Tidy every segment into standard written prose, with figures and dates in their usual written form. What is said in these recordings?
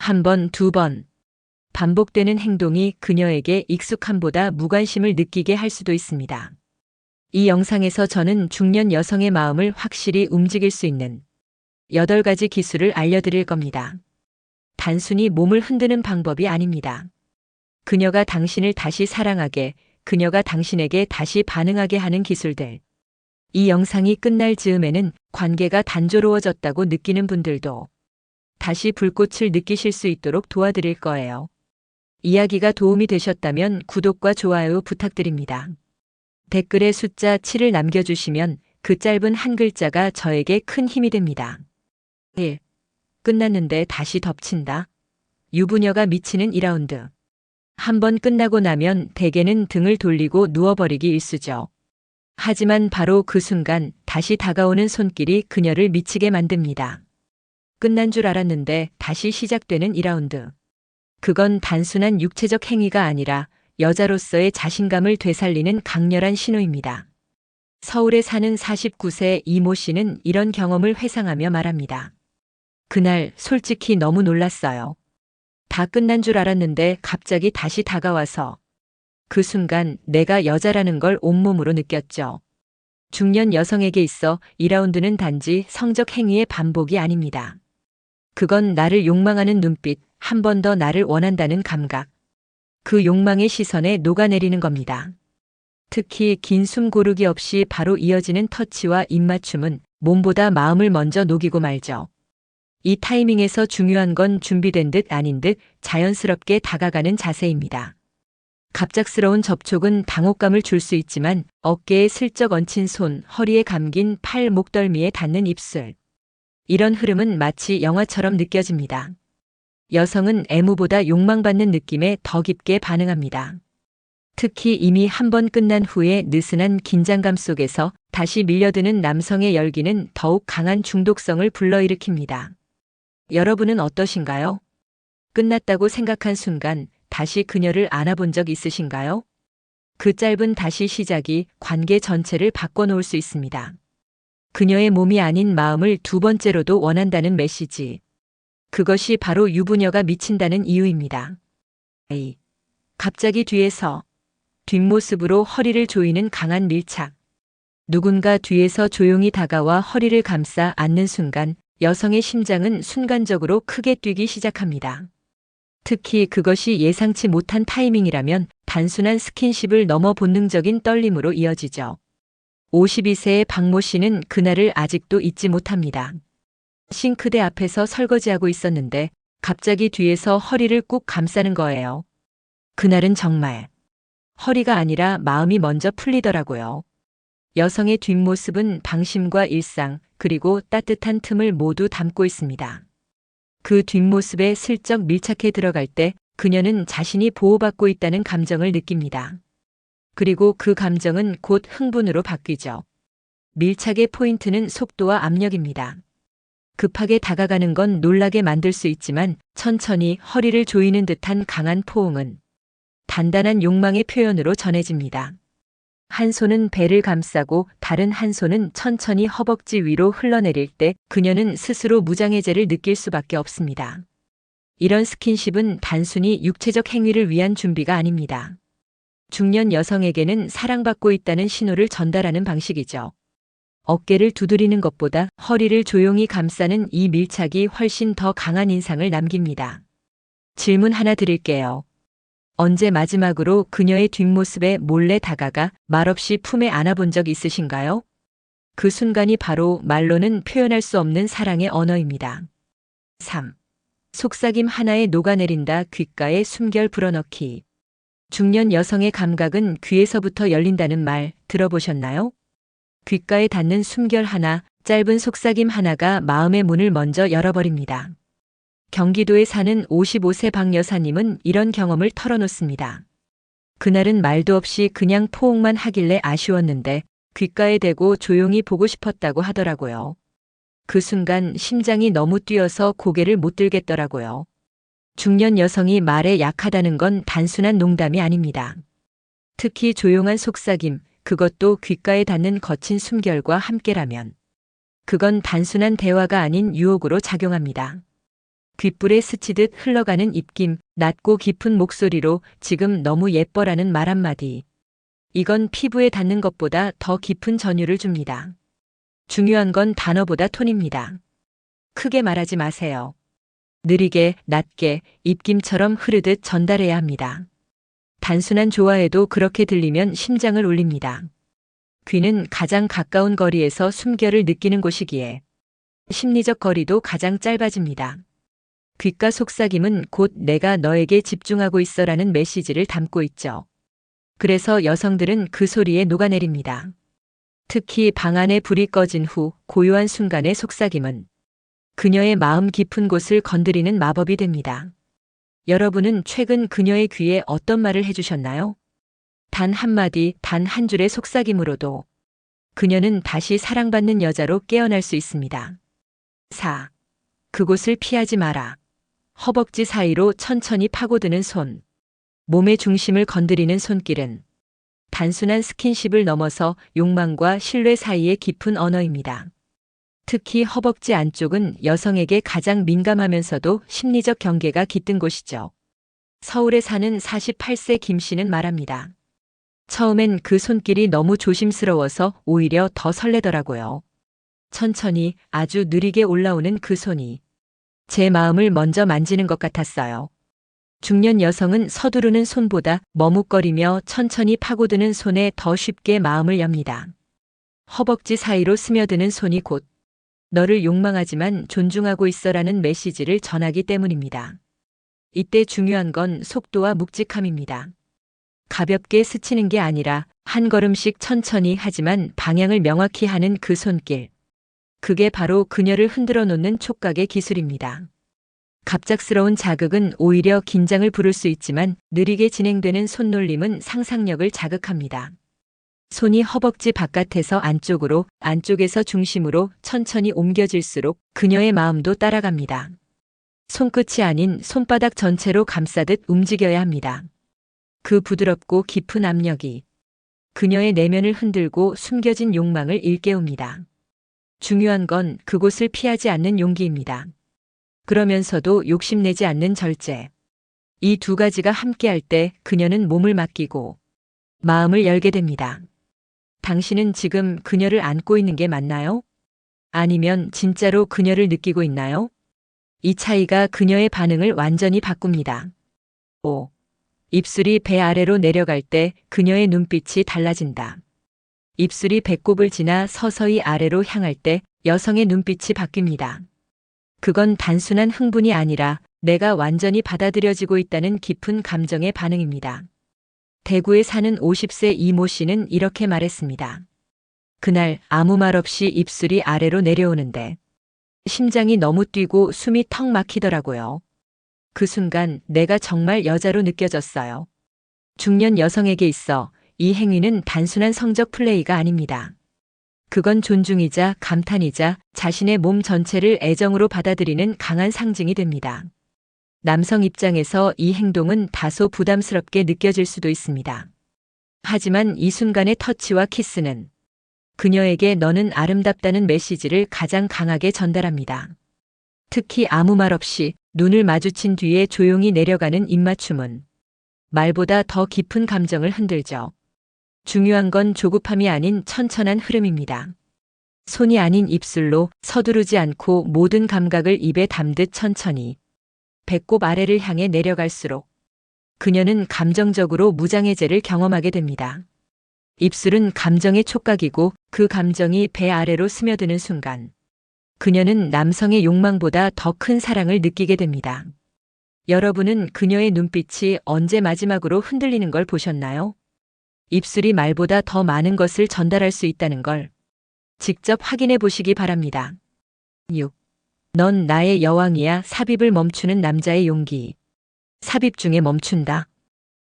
한 번, 두 번. 반복되는 행동이 그녀에게 익숙함보다 무관심을 느끼게 할 수도 있습니다. 이 영상에서 저는 중년 여성의 마음을 확실히 움직일 수 있는 8가지 기술을 알려드릴 겁니다. 단순히 몸을 흔드는 방법이 아닙니다. 그녀가 당신을 다시 사랑하게, 그녀가 당신에게 다시 반응하게 하는 기술들. 이 영상이 끝날 즈음에는 관계가 단조로워졌다고 느끼는 분들도 다시 불꽃을 느끼실 수 있도록 도와드릴 거예요. 이야기가 도움이 되셨다면 구독과 좋아요 부탁드립니다. 댓글에 숫자 7을 남겨주시면 그 짧은 한 글자가 저에게 큰 힘이 됩니다. 1. 끝났는데 다시 덮친다. 유부녀가 미치는 2라운드. 한 번 끝나고 나면 대개는 등을 돌리고 누워버리기 일쑤죠. 하지만 바로 그 순간 다시 다가오는 손길이 그녀를 미치게 만듭니다. 끝난 줄 알았는데 다시 시작되는 2라운드. 그건 단순한 육체적 행위가 아니라 여자로서의 자신감을 되살리는 강렬한 신호입니다. 서울에 사는 49세 이모 씨는 이런 경험을 회상하며 말합니다. 그날 솔직히 너무 놀랐어요. 다 끝난 줄 알았는데 갑자기 다시 다가와서 그 순간 내가 여자라는 걸 온몸으로 느꼈죠. 중년 여성에게 있어 2라운드는 단지 성적 행위의 반복이 아닙니다. 그건 나를 욕망하는 눈빛, 한 번 더 나를 원한다는 감각. 그 욕망의 시선에 녹아내리는 겁니다. 특히 긴 숨 고르기 없이 바로 이어지는 터치와 입맞춤은 몸보다 마음을 먼저 녹이고 말죠. 이 타이밍에서 중요한 건 준비된 듯 아닌 듯 자연스럽게 다가가는 자세입니다. 갑작스러운 접촉은 당혹감을 줄 수 있지만 어깨에 슬쩍 얹힌 손, 허리에 감긴 팔, 목덜미에 닿는 입술. 이런 흐름은 마치 영화처럼 느껴집니다. 여성은 애무보다 욕망받는 느낌에 더 깊게 반응합니다. 특히 이미 한 번 끝난 후에 느슨한 긴장감 속에서 다시 밀려드는 남성의 열기는 더욱 강한 중독성을 불러일으킵니다. 여러분은 어떠신가요? 끝났다고 생각한 순간 다시 그녀를 안아본 적 있으신가요? 그 짧은 다시 시작이 관계 전체를 바꿔놓을 수 있습니다. 그녀의 몸이 아닌 마음을 두 번째로도 원한다는 메시지. 그것이 바로 유부녀가 미친다는 이유입니다. A. 갑자기 뒤에서 뒷모습으로 허리를 조이는 강한 밀착. 누군가 뒤에서 조용히 다가와 허리를 감싸 안는 순간 여성의 심장은 순간적으로 크게 뛰기 시작합니다. 특히 그것이 예상치 못한 타이밍이라면 단순한 스킨십을 넘어 본능적인 떨림으로 이어지죠. 52세의 박모 씨는 그날을 아직도 잊지 못합니다. 싱크대 앞에서 설거지하고 있었는데 갑자기 뒤에서 허리를 꾹 감싸는 거예요. 그날은 정말 허리가 아니라 마음이 먼저 풀리더라고요. 여성의 뒷모습은 방심과 일상, 그리고 따뜻한 틈을 모두 담고 있습니다. 그 뒷모습에 슬쩍 밀착해 들어갈 때 그녀는 자신이 보호받고 있다는 감정을 느낍니다. 그리고 그 감정은 곧 흥분으로 바뀌죠. 밀착의 포인트는 속도와 압력입니다. 급하게 다가가는 건 놀라게 만들 수 있지만 천천히 허리를 조이는 듯한 강한 포옹은 단단한 욕망의 표현으로 전해집니다. 한 손은 배를 감싸고 다른 한 손은 천천히 허벅지 위로 흘러내릴 때 그녀는 스스로 무장해제를 느낄 수밖에 없습니다. 이런 스킨십은 단순히 육체적 행위를 위한 준비가 아닙니다. 중년 여성에게는 사랑받고 있다는 신호를 전달하는 방식이죠. 어깨를 두드리는 것보다 허리를 조용히 감싸는 이 밀착이 훨씬 더 강한 인상을 남깁니다. 질문 하나 드릴게요. 언제 마지막으로 그녀의 뒷모습에 몰래 다가가 말없이 품에 안아본 적 있으신가요? 그 순간이 바로 말로는 표현할 수 없는 사랑의 언어입니다. 3. 속삭임 하나에 녹아내린다. 귓가에 숨결 불어넣기. 중년 여성의 감각은 귀에서부터 열린다는 말 들어보셨나요? 귓가에 닿는 숨결 하나, 짧은 속삭임 하나가 마음의 문을 먼저 열어버립니다. 경기도에 사는 55세 박 여사님은 이런 경험을 털어놓습니다. 그날은 말도 없이 그냥 포옹만 하길래 아쉬웠는데 귓가에 대고 조용히 보고 싶었다고 하더라고요. 그 순간 심장이 너무 뛰어서 고개를 못 들겠더라고요. 중년 여성이 말에 약하다는 건 단순한 농담이 아닙니다. 특히 조용한 속삭임, 그것도 귓가에 닿는 거친 숨결과 함께라면 그건 단순한 대화가 아닌 유혹으로 작용합니다. 귓불에 스치듯 흘러가는 입김, 낮고 깊은 목소리로 지금 너무 예뻐라는 말 한마디. 이건 피부에 닿는 것보다 더 깊은 전율을 줍니다. 중요한 건 단어보다 톤입니다. 크게 말하지 마세요. 느리게, 낮게, 입김처럼 흐르듯 전달해야 합니다. 단순한 좋아에도 그렇게 들리면 심장을 울립니다. 귀는 가장 가까운 거리에서 숨결을 느끼는 곳이기에 심리적 거리도 가장 짧아집니다. 귓가 속삭임은 곧 내가 너에게 집중하고 있어라는 메시지를 담고 있죠. 그래서 여성들은 그 소리에 녹아내립니다. 특히 방 안에 불이 꺼진 후 고요한 순간의 속삭임은 그녀의 마음 깊은 곳을 건드리는 마법이 됩니다. 여러분은 최근 그녀의 귀에 어떤 말을 해주셨나요? 단 한마디, 단 한 줄의 속삭임으로도 그녀는 다시 사랑받는 여자로 깨어날 수 있습니다. 4. 그곳을 피하지 마라. 허벅지 사이로 천천히 파고드는 손. 몸의 중심을 건드리는 손길은 단순한 스킨십을 넘어서 욕망과 신뢰 사이의 깊은 언어입니다. 특히 허벅지 안쪽은 여성에게 가장 민감하면서도 심리적 경계가 깃든 곳이죠. 서울에 사는 48세 김 씨는 말합니다. 처음엔 그 손길이 너무 조심스러워서 오히려 더 설레더라고요. 천천히 아주 느리게 올라오는 그 손이 제 마음을 먼저 만지는 것 같았어요. 중년 여성은 서두르는 손보다 머뭇거리며 천천히 파고드는 손에 더 쉽게 마음을 엽니다. 허벅지 사이로 스며드는 손이 곧 너를 욕망하지만 존중하고 있어라는 메시지를 전하기 때문입니다. 이때 중요한 건 속도와 묵직함입니다. 가볍게 스치는 게 아니라 한 걸음씩 천천히 하지만 방향을 명확히 하는 그 손길. 그게 바로 그녀를 흔들어 놓는 촉각의 기술입니다. 갑작스러운 자극은 오히려 긴장을 부를 수 있지만 느리게 진행되는 손놀림은 상상력을 자극합니다. 손이 허벅지 바깥에서 안쪽으로, 안쪽에서 중심으로 천천히 옮겨질수록 그녀의 마음도 따라갑니다. 손끝이 아닌 손바닥 전체로 감싸듯 움직여야 합니다. 그 부드럽고 깊은 압력이 그녀의 내면을 흔들고 숨겨진 욕망을 일깨웁니다. 중요한 건 그곳을 피하지 않는 용기입니다. 그러면서도 욕심내지 않는 절제. 이 두 가지가 함께할 때 그녀는 몸을 맡기고 마음을 열게 됩니다. 당신은 지금 그녀를 안고 있는 게 맞나요? 아니면 진짜로 그녀를 느끼고 있나요? 이 차이가 그녀의 반응을 완전히 바꿉니다. 5. 입술이 배 아래로 내려갈 때 그녀의 눈빛이 달라진다. 입술이 배꼽을 지나 서서히 아래로 향할 때 여성의 눈빛이 바뀝니다. 그건 단순한 흥분이 아니라 내가 완전히 받아들여지고 있다는 깊은 감정의 반응입니다. 대구에 사는 50세 이모 씨는 이렇게 말했습니다. 그날 아무 말 없이 입술이 아래로 내려오는데 심장이 너무 뛰고 숨이 턱 막히더라고요. 그 순간 내가 정말 여자로 느껴졌어요. 중년 여성에게 있어 이 행위는 단순한 성적 플레이가 아닙니다. 그건 존중이자 감탄이자 자신의 몸 전체를 애정으로 받아들이는 강한 상징이 됩니다. 남성 입장에서 이 행동은 다소 부담스럽게 느껴질 수도 있습니다. 하지만 이 순간의 터치와 키스는 그녀에게 너는 아름답다는 메시지를 가장 강하게 전달합니다. 특히 아무 말 없이 눈을 마주친 뒤에 조용히 내려가는 입맞춤은 말보다 더 깊은 감정을 흔들죠. 중요한 건 조급함이 아닌 천천한 흐름입니다. 손이 아닌 입술로 서두르지 않고 모든 감각을 입에 담듯 천천히 배꼽 아래를 향해 내려갈수록 그녀는 감정적으로 무장해제를 경험하게 됩니다. 입술은 감정의 촉각이고 그 감정이 배 아래로 스며드는 순간 그녀는 남성의 욕망보다 더 큰 사랑을 느끼게 됩니다. 여러분은 그녀의 눈빛이 언제 마지막으로 흔들리는 걸 보셨나요? 입술이 말보다 더 많은 것을 전달할 수 있다는 걸 직접 확인해 보시기 바랍니다. 6. 넌 나의 여왕이야. 삽입을 멈추는 남자의 용기. 삽입 중에 멈춘다.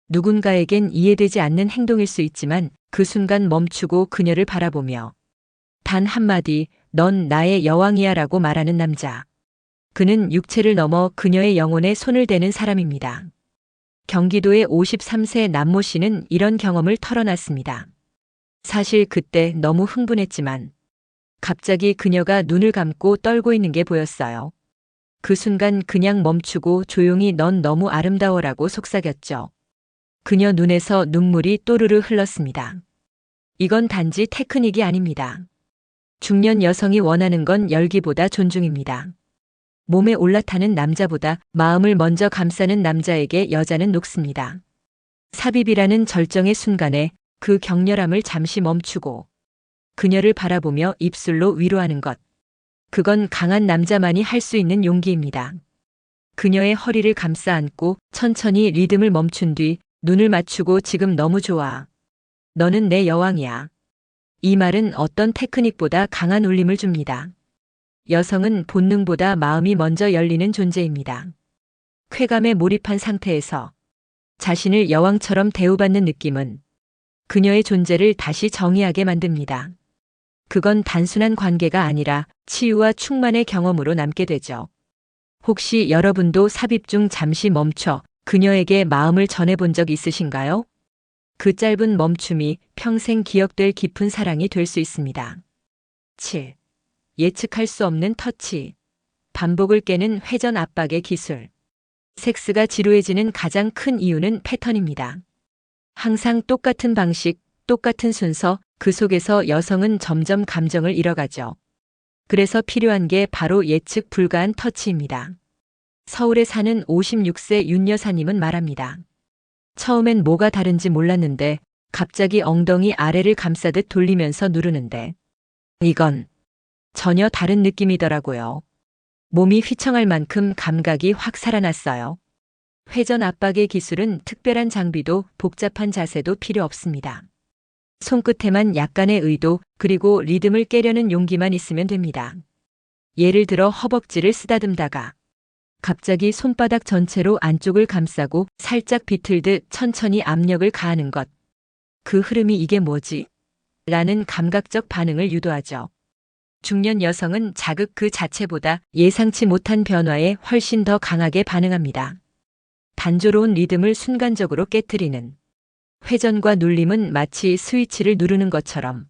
누군가에겐 이해되지 않는 행동일 수 있지만 그 순간 멈추고 그녀를 바라보며 단 한마디 넌 나의 여왕이야 라고 말하는 남자. 그는 육체를 넘어 그녀의 영혼에 손을 대는 사람입니다. 경기도의 53세 남모 씨는 이런 경험을 털어놨습니다. 사실 그때 너무 흥분했지만 갑자기 그녀가 눈을 감고 떨고 있는 게 보였어요. 그 순간 그냥 멈추고 조용히 넌 너무 아름다워라고 속삭였죠. 그녀 눈에서 눈물이 또르르 흘렀습니다. 이건 단지 테크닉이 아닙니다. 중년 여성이 원하는 건 열기보다 존중입니다. 몸에 올라타는 남자보다 마음을 먼저 감싸는 남자에게 여자는 녹습니다. 삽입이라는 절정의 순간에 그 격렬함을 잠시 멈추고 그녀를 바라보며 입술로 위로하는 것. 그건 강한 남자만이 할 수 있는 용기입니다. 그녀의 허리를 감싸 안고 천천히 리듬을 멈춘 뒤 눈을 맞추고 지금 너무 좋아. 너는 내 여왕이야. 이 말은 어떤 테크닉보다 강한 울림을 줍니다. 여성은 본능보다 마음이 먼저 열리는 존재입니다. 쾌감에 몰입한 상태에서 자신을 여왕처럼 대우받는 느낌은 그녀의 존재를 다시 정의하게 만듭니다. 그건 단순한 관계가 아니라 치유와 충만의 경험으로 남게 되죠. 혹시 여러분도 삽입 중 잠시 멈춰 그녀에게 마음을 전해본 적 있으신가요? 그 짧은 멈춤이 평생 기억될 깊은 사랑이 될 수 있습니다. 7. 예측할 수 없는 터치. 반복을 깨는 회전 압박의 기술. 섹스가 지루해지는 가장 큰 이유는 패턴입니다. 항상 똑같은 방식, 똑같은 순서, 그 속에서 여성은 점점 감정을 잃어가죠. 그래서 필요한 게 바로 예측 불가한 터치입니다. 서울에 사는 56세 윤 여사님은 말합니다. 처음엔 뭐가 다른지 몰랐는데 갑자기 엉덩이 아래를 감싸듯 돌리면서 누르는데 이건 전혀 다른 느낌이더라고요. 몸이 휘청할 만큼 감각이 확 살아났어요. 회전 압박의 기술은 특별한 장비도 복잡한 자세도 필요 없습니다. 손끝에만 약간의 의도 그리고 리듬을 깨려는 용기만 있으면 됩니다. 예를 들어 허벅지를 쓰다듬다가 갑자기 손바닥 전체로 안쪽을 감싸고 살짝 비틀듯 천천히 압력을 가하는 것. 그 흐름이 이게 뭐지? 라는 감각적 반응을 유도하죠. 중년 여성은 자극 그 자체보다 예상치 못한 변화에 훨씬 더 강하게 반응합니다. 단조로운 리듬을 순간적으로 깨트리는 회전과 눌림은 마치 스위치를 누르는 것처럼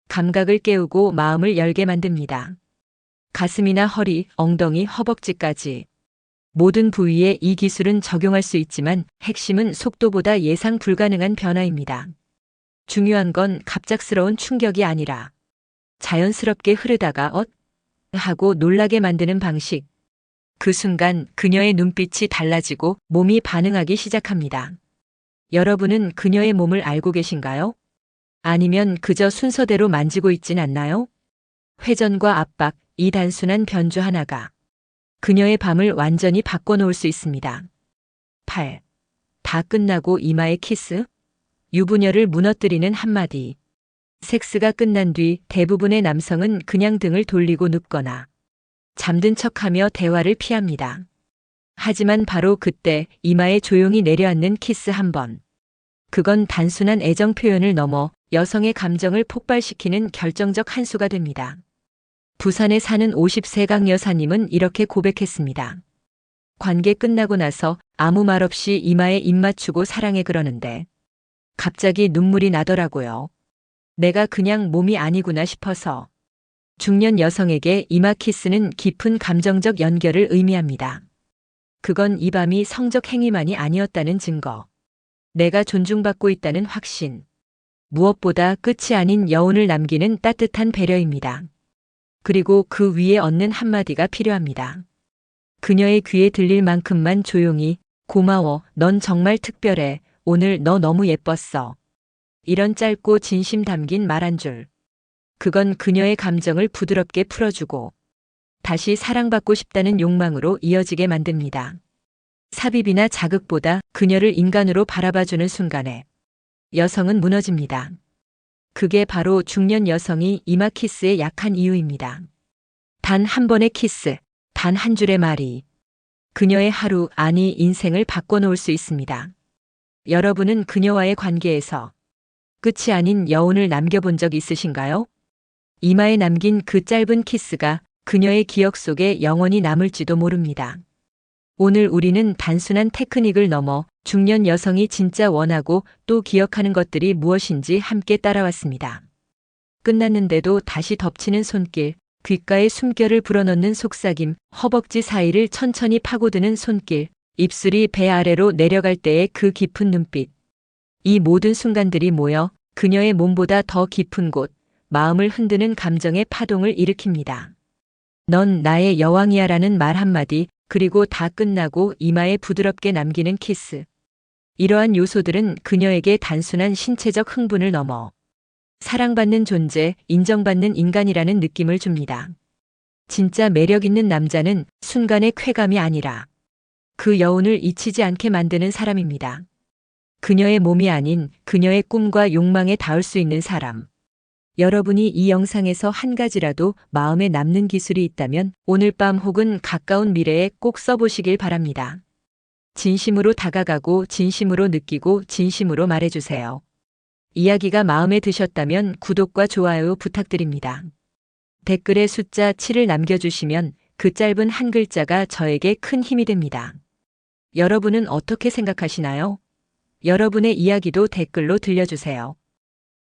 감각을 깨우고 마음을 열게 만듭니다. 가슴이나 허리, 엉덩이, 허벅지까지 모든 부위에 이 기술은 적용할 수 있지만 핵심은 속도보다 예상 불가능한 변화입니다. 중요한 건 갑작스러운 충격이 아니라 자연스럽게 흐르다가 하고 놀라게 만드는 방식. 그 순간 그녀의 눈빛이 달라지고 몸이 반응하기 시작합니다. 여러분은 그녀의 몸을 알고 계신가요? 아니면 그저 순서대로 만지고 있진 않나요? 회전과 압박, 이 단순한 변주 하나가 그녀의 밤을 완전히 바꿔놓을 수 있습니다. 8. 다 끝나고 이마에 키스? 유부녀를 무너뜨리는 한마디. 섹스가 끝난 뒤 대부분의 남성은 그냥 등을 돌리고 눕거나 잠든 척하며 대화를 피합니다. 하지만 바로 그때 이마에 조용히 내려앉는 키스 한 번. 그건 단순한 애정 표현을 넘어 여성의 감정을 폭발시키는 결정적 한 수가 됩니다. 부산에 사는 50세 강 여사님은 이렇게 고백했습니다. 관계 끝나고 나서 아무 말 없이 이마에 입 맞추고 사랑해 그러는데 갑자기 눈물이 나더라고요. 내가 그냥 몸이 아니구나 싶어서. 중년 여성에게 이마 키스는 깊은 감정적 연결을 의미합니다. 그건 이 밤이 성적 행위만이 아니었다는 증거. 내가 존중받고 있다는 확신. 무엇보다 끝이 아닌 여운을 남기는 따뜻한 배려입니다. 그리고 그 위에 얹는 한마디가 필요합니다. 그녀의 귀에 들릴 만큼만 조용히 고마워, 넌 정말 특별해, 오늘 너 너무 예뻤어. 이런 짧고 진심 담긴 말 한 줄. 그건 그녀의 감정을 부드럽게 풀어주고 다시 사랑받고 싶다는 욕망으로 이어지게 만듭니다. 삽입이나 자극보다 그녀를 인간으로 바라봐주는 순간에 여성은 무너집니다. 그게 바로 중년 여성이 이마 키스에 약한 이유입니다. 단 한 번의 키스, 단 한 줄의 말이 그녀의 하루, 아니 인생을 바꿔놓을 수 있습니다. 여러분은 그녀와의 관계에서 끝이 아닌 여운을 남겨본 적 있으신가요? 이마에 남긴 그 짧은 키스가 그녀의 기억 속에 영원히 남을지도 모릅니다. 오늘 우리는 단순한 테크닉을 넘어 중년 여성이 진짜 원하고 또 기억하는 것들이 무엇인지 함께 따라왔습니다. 끝났는데도 다시 덮치는 손길, 귓가에 숨결을 불어넣는 속삭임, 허벅지 사이를 천천히 파고드는 손길, 입술이 배 아래로 내려갈 때의 그 깊은 눈빛. 이 모든 순간들이 모여 그녀의 몸보다 더 깊은 곳, 마음을 흔드는 감정의 파동을 일으킵니다. 넌 나의 여왕이야라는 말 한마디, 그리고 다 끝나고 이마에 부드럽게 남기는 키스. 이러한 요소들은 그녀에게 단순한 신체적 흥분을 넘어 사랑받는 존재, 인정받는 인간이라는 느낌을 줍니다. 진짜 매력 있는 남자는 순간의 쾌감이 아니라 그 여운을 잊히지 않게 만드는 사람입니다. 그녀의 몸이 아닌 그녀의 꿈과 욕망에 닿을 수 있는 사람. 여러분이 이 영상에서 한 가지라도 마음에 남는 기술이 있다면 오늘 밤 혹은 가까운 미래에 꼭 써보시길 바랍니다. 진심으로 다가가고 진심으로 느끼고 진심으로 말해주세요. 이야기가 마음에 드셨다면 구독과 좋아요 부탁드립니다. 댓글에 숫자 7을 남겨주시면 그 짧은 한 글자가 저에게 큰 힘이 됩니다. 여러분은 어떻게 생각하시나요? 여러분의 이야기도 댓글로 들려주세요.